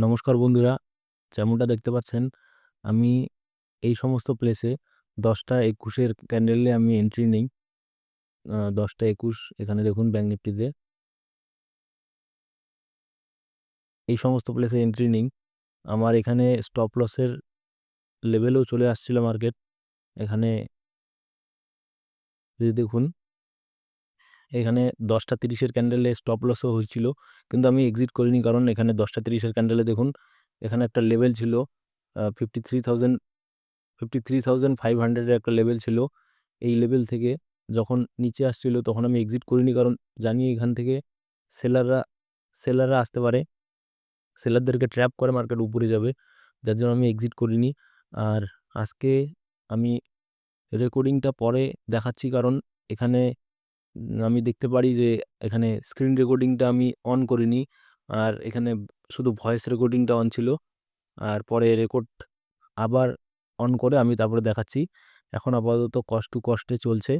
নমস্কার বন্ধুরা, যেমনটা দেখতে পাচ্ছেন আমি এই সমস্ত প্লেসে 10টা 21-এর ক্যান্ডেলে আমি এন্ট্রি নেই। 10টা 21 এখানে দেখুন ব্যাঙ্ক নিফটিতে এই সমস্ত প্লেসে এন্ট্রি নেই। আমার এখানে স্টপ লসের লেভেলেও চলে আসছিল মার্কেট। এখানে যদি দেখুন, এখানে 10টা 30-এর ক্যান্ডেলে স্টপ লসও হয়েছিল, কিন্তু আমি এক্সিট করিনি, কারণ এখানে 10টা 30-এর ক্যান্ডেলে দেখুন এখানে একটা লেভেল ছিল 53,000 53,500 এর একটা লেভেল ছিল। এই লেভেল থেকে যখন নিচে আসছিল তখন আমি এক্সিট করিনি, কারণ জানি এখান থেকে সেলাররা সেলাররা আসতে পারে, সেলারদেরকে ট্র্যাপ করে মার্কেট উপরে যাবে, যার জন্য আমি এক্সিট করিনি। আর আজকে আমি রেকর্ডিংটা পরে দেখাচ্ছি, কারণ এখানে আমি দেখতে পারি যে এখানে স্ক্রিন রেকর্ডিংটা আমি অন করিনি, আর এখানে শুধু ভয়েস রেকর্ডিংটা অন ছিল। আর পরে রেকর্ড আবার অন করে আমি তারপরে দেখাচ্ছি। এখন আপাতত কস্ট টু কস্টে চলছে,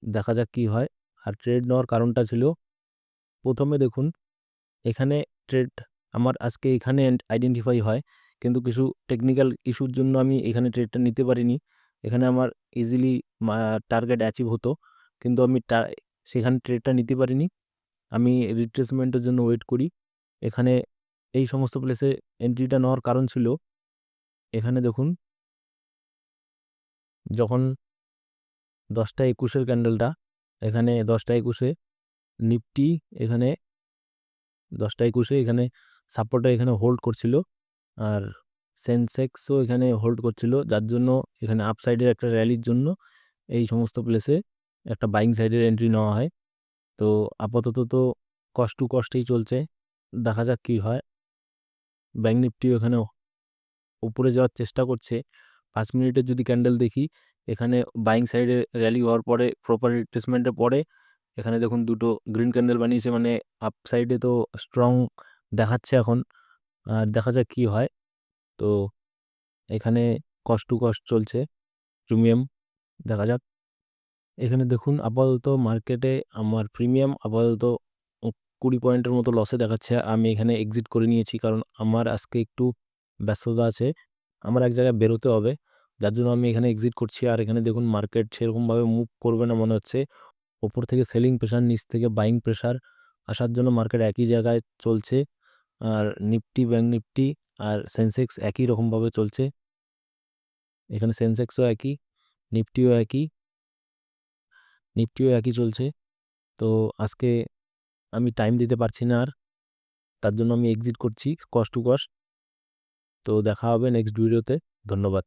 দেখা যাক কি হয়। আর ট্রেড নেওয়ার কারণটা ছিল, প্রথমে দেখুন এখানে ট্রেড আমার আজকে এখানে আইডেন্টিফাই হয়, কিন্তু কিছু টেকনিক্যাল ইস্যুর জন্য আমি এখানে ট্রেডটা নিতে পারিনি। এখানে আমার ইজিলি টার্গেট অ্যাচিভ হতো, কিন্তু আমি সেখানে ট্রেডটা নিতে পারিনি। আমি রিট্রেসমেন্টের জন্য ওয়েট করি। এখানে এই সমস্ত প্লেসে এন্ট্রিটা নেওয়ার কারণ ছিল, এখানে দেখুন যখন 10টা 21-এর ক্যান্ডেলটা, এখানে 10টা 21-এ নিফটি এখানে 10টা 21-এ এখানে সাপোর্টে এখানে হোল্ড করছিল, আর সেন্সেক্সও এখানে হোল্ড করছিল, যার জন্য এখানে আপসাইডের একটা র্যালির জন্য এই সমস্ত প্লেসে একটা বাইং সাইডের এন্ট্রি নেওয়া হয়। তো আপাতত তো কস্ট টু কস্টেই চলছে, দেখা যাক কি হয়। ব্যাঙ্ক নিফটিও এখানে উপরে যাওয়ার চেষ্টা করছে। 5 মিনিটের যদি ক্যান্ডেল দেখি, এখানে বাইং সাইডে র্যালি হওয়ার পরে প্রপার রিট্রেসমেন্টের পরে এখানে দেখুন দুটো গ্রিন ক্যান্ডেল বানিয়েছে, মানে আপ সাইডে তো স্ট্রং দেখাচ্ছে এখন। আর দেখা যাক কি হয়। তো এখানে কস্ট টু কস্ট চলছে, প্রিমিয়াম, দেখা যাক। এখানে দেখুন আপাতত মার্কেটে আমার প্রিমিয়াম আপাতত 20 পয়েন্টের মতো লসে দেখাচ্ছে। আমি এখানে এক্সিট করে নিয়েছি, কারণ আমার আজকে একটু ব্যস্ততা আছে, আমার এক জায়গায় বেরোতে হবে, যার জন্য আমি এখানে এক্সিট করছি। আর এখানে দেখুন মার্কেট সেরকমভাবে মুভ করবে না মনে হচ্ছে। ওপর থেকে সেলিং প্রেশার, নিচ থেকে বাইং প্রেশার আসার জন্য মার্কেট একই জায়গায় চলছে। আর নিফটি, ব্যাঙ্ক নিফটি আর সেন্সেক্স একই রকমভাবে চলছে। এখানে সেন্সেক্সও একই, নিফটিও একই, নিফটিও একই চলছে। তো আজকে আমি টাইম দিতে পারছি না আর, তার জন্য আমি এক্সিট করছি কস্ট টু কস্ট। তো দেখা হবে নেক্সট ভিডিওতে। ধন্যবাদ।